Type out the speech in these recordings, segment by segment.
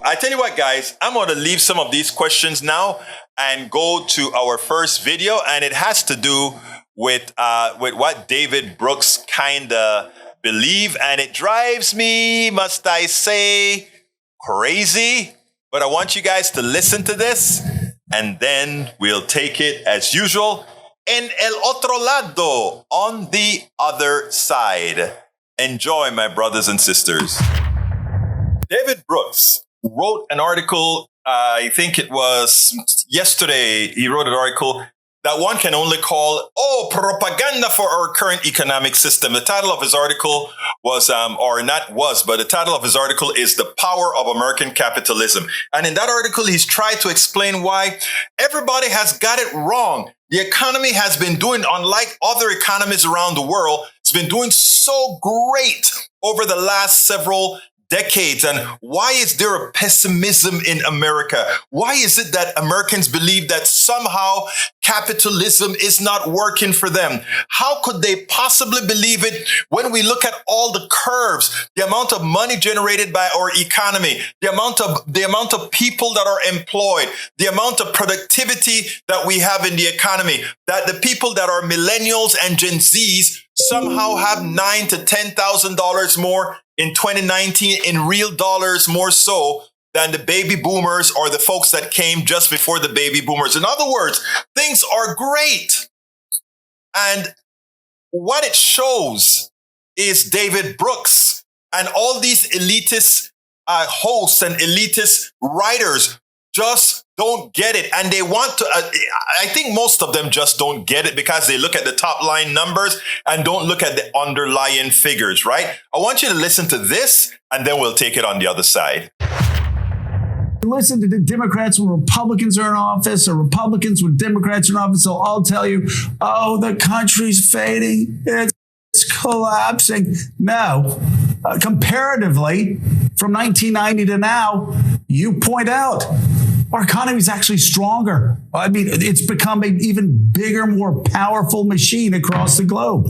I tell you what, guys, I'm going to leave some of these questions now and go to our first video. And it has to do with what David Brooks kind of believe. And it drives me, must I say, crazy. But I want you guys to listen to this, and then we'll take it as usual. En el otro lado, on the other side. Enjoy, my brothers and sisters. David Brooks wrote an article, I think it was yesterday, he wrote an article that one can only call, propaganda for our current economic system. The title of his article was, but the title of his article is The Power of American Capitalism. And in that article, he's tried to explain why everybody has got it wrong. The economy has been doing, unlike other economies around the world, it's been doing so great over the last several decades. And why is there a pessimism in America? Why is it that Americans believe that somehow capitalism is not working for them? How could they possibly believe it when we look at all the curves, the amount of money generated by our economy, the amount of people that are employed, the amount of productivity that we have in the economy, that the people that are millennials and Gen Zs somehow have $9,000 to $10,000 more in 2019 in real dollars, more so than the baby boomers or the folks that came just before the baby boomers. In other words, things are great. And what it shows is David Brooks and all these elitist hosts and elitist writers just don't get it. And they want to, I think most of them just don't get it because they look at the top line numbers and don't look at the underlying figures, right? I want you to listen to this, and then we'll take it on the other side. Listen to the Democrats when Republicans are in office, or Republicans when Democrats are in office. They'll all tell you, the country's fading. It's collapsing. No. Comparatively, from 1990 to now, you point out, our economy is actually stronger. I mean, it's become an even bigger, more powerful machine across the globe.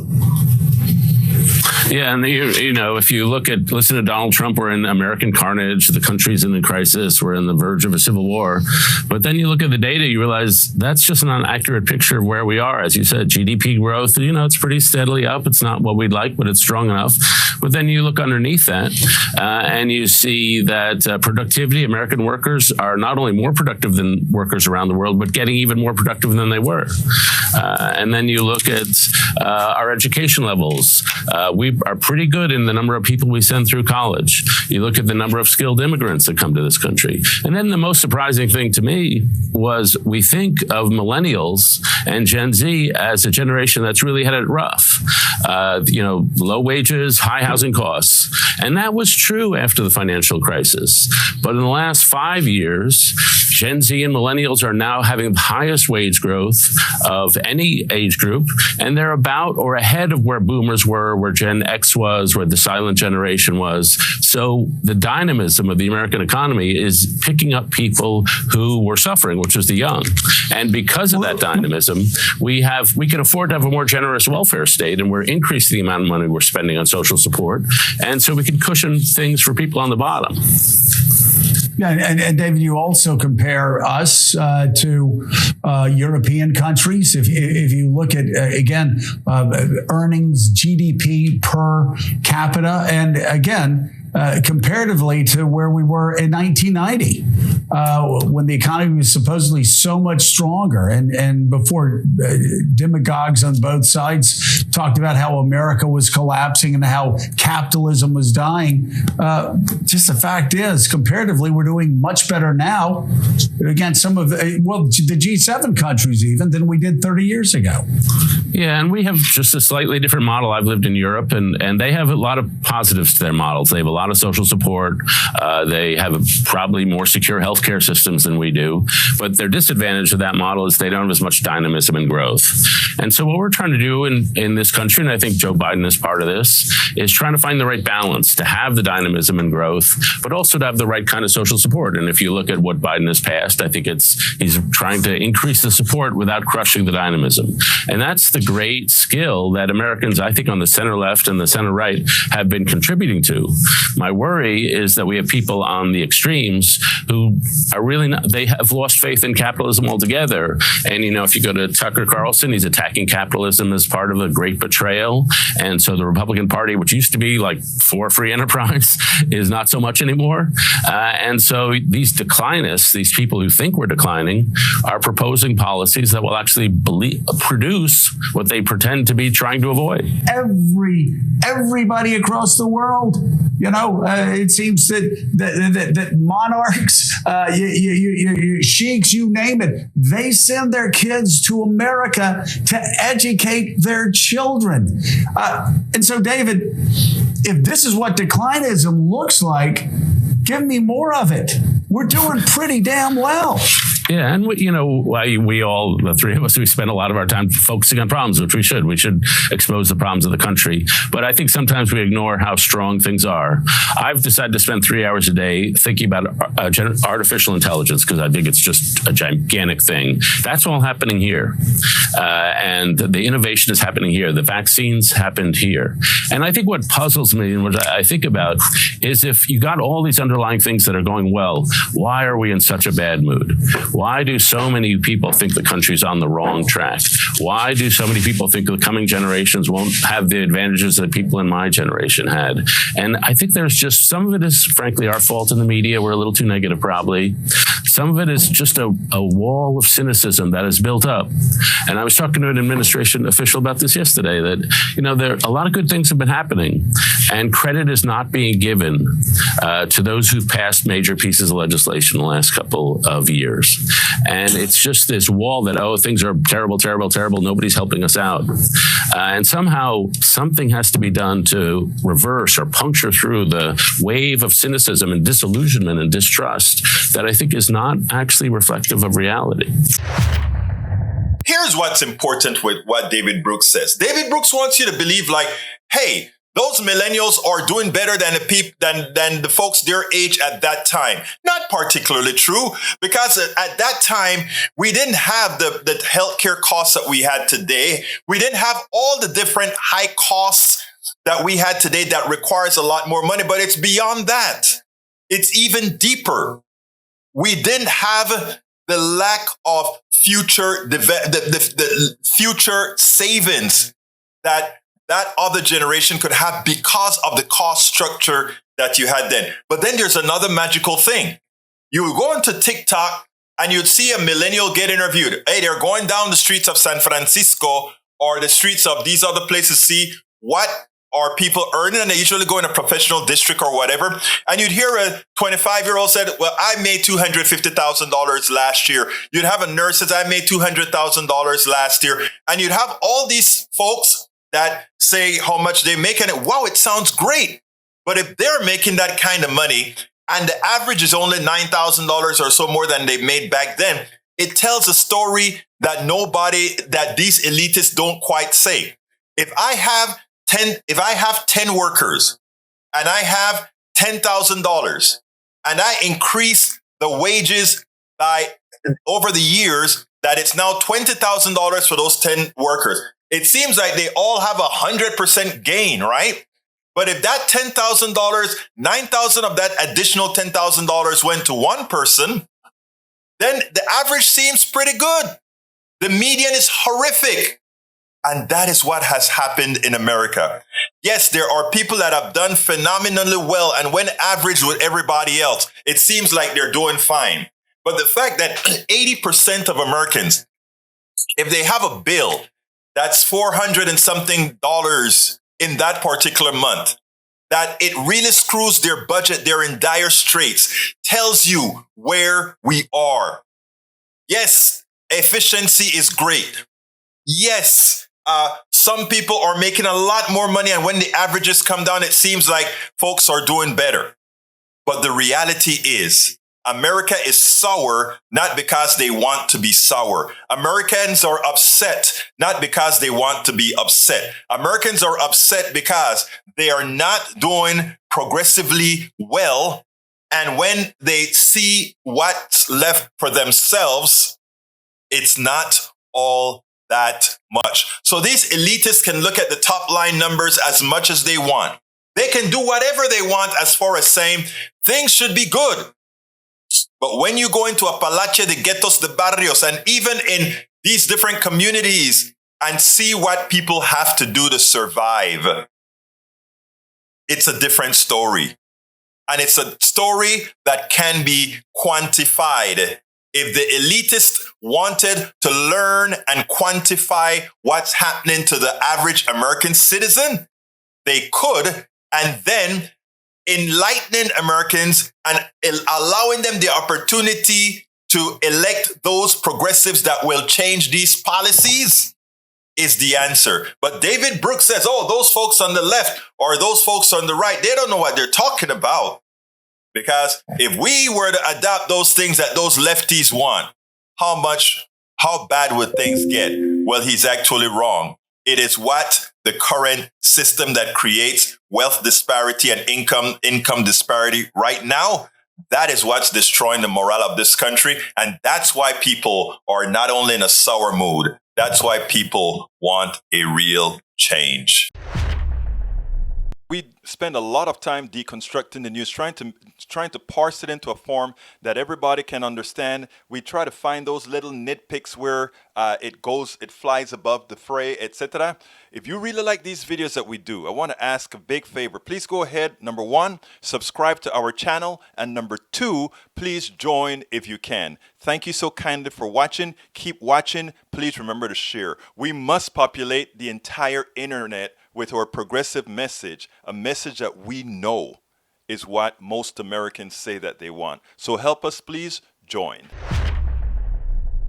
Yeah, and if you listen to Donald Trump, we're in American carnage. The country's in a crisis. We're in the verge of a civil war. But then you look at the data, you realize that's just an inaccurate picture of where we are. As you said, GDP growth, it's pretty steadily up. It's not what we'd like, but it's strong enough. But then you look underneath that, and you see that productivity, American workers are not only more productive than workers around the world, but getting even more productive than they were. And then you look at our education levels. We are pretty good in the number of people we send through college. You look at the number of skilled immigrants that come to this country. And then the most surprising thing to me was we think of millennials and Gen Z as a generation that's really had it rough. Low wages, high housing costs. And that was true after the financial crisis. But in the last 5 years, Gen Z and millennials are now having the highest wage growth of any age group, and they're about or ahead of where boomers were, where Gen X was, where the silent generation was. So the dynamism of the American economy is picking up people who were suffering, which was the young. And because of that dynamism, we can afford to have a more generous welfare state, and we're increasing the amount of money we're spending on social support. And so we can cushion things for people on the bottom. Yeah, and David, you also compare us to European countries. If you look at, again, earnings, GDP per capita, and again, comparatively to where we were in 1990, when the economy was supposedly so much stronger, and before demagogues on both sides talked about how America was collapsing and how capitalism was dying. Just the fact is, comparatively, we're doing much better now against some of the G7 countries even than we did 30 years ago. Yeah, and we have just a slightly different model. I've lived in Europe, and they have a lot of positives to their models. They have a lot of social support. They have a probably more secure health healthcare systems than we do. But their disadvantage of that model is they don't have as much dynamism and growth. And so what we're trying to do in this country, and I think Joe Biden is part of this, is trying to find the right balance to have the dynamism and growth, but also to have the right kind of social support. And if you look at what Biden has passed, I think he's trying to increase the support without crushing the dynamism. And that's the great skill that Americans, I think, on the center left and the center right have been contributing to. My worry is that we have people on the extremes who are really not, they have lost faith in capitalism altogether. And, if you go to Tucker Carlson, he's attacking capitalism as part of a great betrayal. And so the Republican Party, which used to be like for free enterprise, is not so much anymore. And so these declinists, these people who think we're declining, are proposing policies that will actually produce what they pretend to be trying to avoid. Everybody across the world, it seems that monarchs, sheiks, you name it, they send their kids to America to educate their children. And so, David, if this is what declinism looks like, give me more of it. We're doing pretty damn well. Yeah, and we all, the three of us, we spend a lot of our time focusing on problems, which we should. We should expose the problems of the country. But I think sometimes we ignore how strong things are. I've decided to spend 3 hours a day thinking about artificial intelligence because I think it's just a gigantic thing. That's all happening here. And the innovation is happening here. The vaccines happened here. And I think what puzzles me and what I think about is if you got all these underlying things that are going well, why are we in such a bad mood? Why do so many people think the country's on the wrong track? Why do so many people think the coming generations won't have the advantages that people in my generation had? And I think there's just, some of it is frankly our fault in the media. We're a little too negative probably. Some of it is just a wall of cynicism that is built up. And I was talking to an administration official about this yesterday, that, there a lot of good things have been happening and credit is not being given to those who've passed major pieces of legislation in the last couple of years. And it's just this wall that, things are terrible, terrible, terrible. Nobody's helping us out. And somehow something has to be done to reverse or puncture through the wave of cynicism and disillusionment and distrust that I think is not actually reflective of reality. Here's what's important with what David Brooks says. David Brooks wants you to believe hey, those millennials are doing better than the folks their age at that time. Not particularly true, because at that time, we didn't have the healthcare costs that we had today. We didn't have all the different high costs that we had today that requires a lot more money, but it's beyond that. It's even deeper. We didn't have the lack of the future savings that other generation could have because of the cost structure that you had then. But then there's another magical thing. You would go into TikTok and you'd see a millennial get interviewed. Hey, they're going down the streets of San Francisco or the streets of these other places, see what are people earning, and they usually go in a professional district or whatever. And you'd hear a 25-year-old said, well, I made $250,000 last year. You'd have a nurse says, I made $200,000 last year. And you'd have all these folks that say how much they make, and wow, it sounds great. But if they're making that kind of money and the average is only $9,000 or so more than they made back then, it tells a story that these elitists don't quite say. If I have 10 workers and I have $10,000 and I increase the wages by over the years, that it's now $20,000 for those 10 workers. It seems like they all have 100% gain, right? But if that $10,000, $9,000 of that additional $10,000 went to one person, then the average seems pretty good. The median is horrific. And that is what has happened in America. Yes, there are people that have done phenomenally well. And when averaged with everybody else, it seems like they're doing fine. But the fact that 80% of Americans, if they have a bill, that's $400 and something in that particular month, that it really screws their budget, they're in dire straits, tells you where we are. Yes, efficiency is great. Yes, some people are making a lot more money, and when the averages come down, it seems like folks are doing better. But the reality is, America is sour not because they want to be sour. Americans are upset not because they want to be upset. Americans are upset because they are not doing progressively well. And when they see what's left for themselves, it's not all that much. So these elitists can look at the top line numbers as much as they want. They can do whatever they want as far as saying things should be good. But when you go into Apalache, the ghettos, the barrios, and even in these different communities and see what people have to do to survive, it's a different story. And it's a story that can be quantified. If the elitists wanted to learn and quantify what's happening to the average American citizen, they could, and then enlightening Americans and allowing them the opportunity to elect those progressives that will change these policies is the answer. But David Brooks says, oh, those folks on the left or those folks on the right, they don't know what they're talking about. Because if we were to adopt those things that those lefties want, how bad would things get? Well, he's actually wrong. It is what the current system that creates wealth disparity and income disparity right now, that is what's destroying the morale of this country. And that's why people are not only in a sour mood, that's why people want a real change. We spend a lot of time deconstructing the news, trying to parse it into a form that everybody can understand. We try to find those little nitpicks where it flies above the fray, etc. If you really like these videos that we do, I want to ask a big favor. Please go ahead. Number one, subscribe to our channel. And number two, please join if you can. Thank you so kindly for watching. Keep watching. Please remember to share. We must populate the entire internet with our progressive message, a message that we know is what most Americans say that they want. So help us, please join.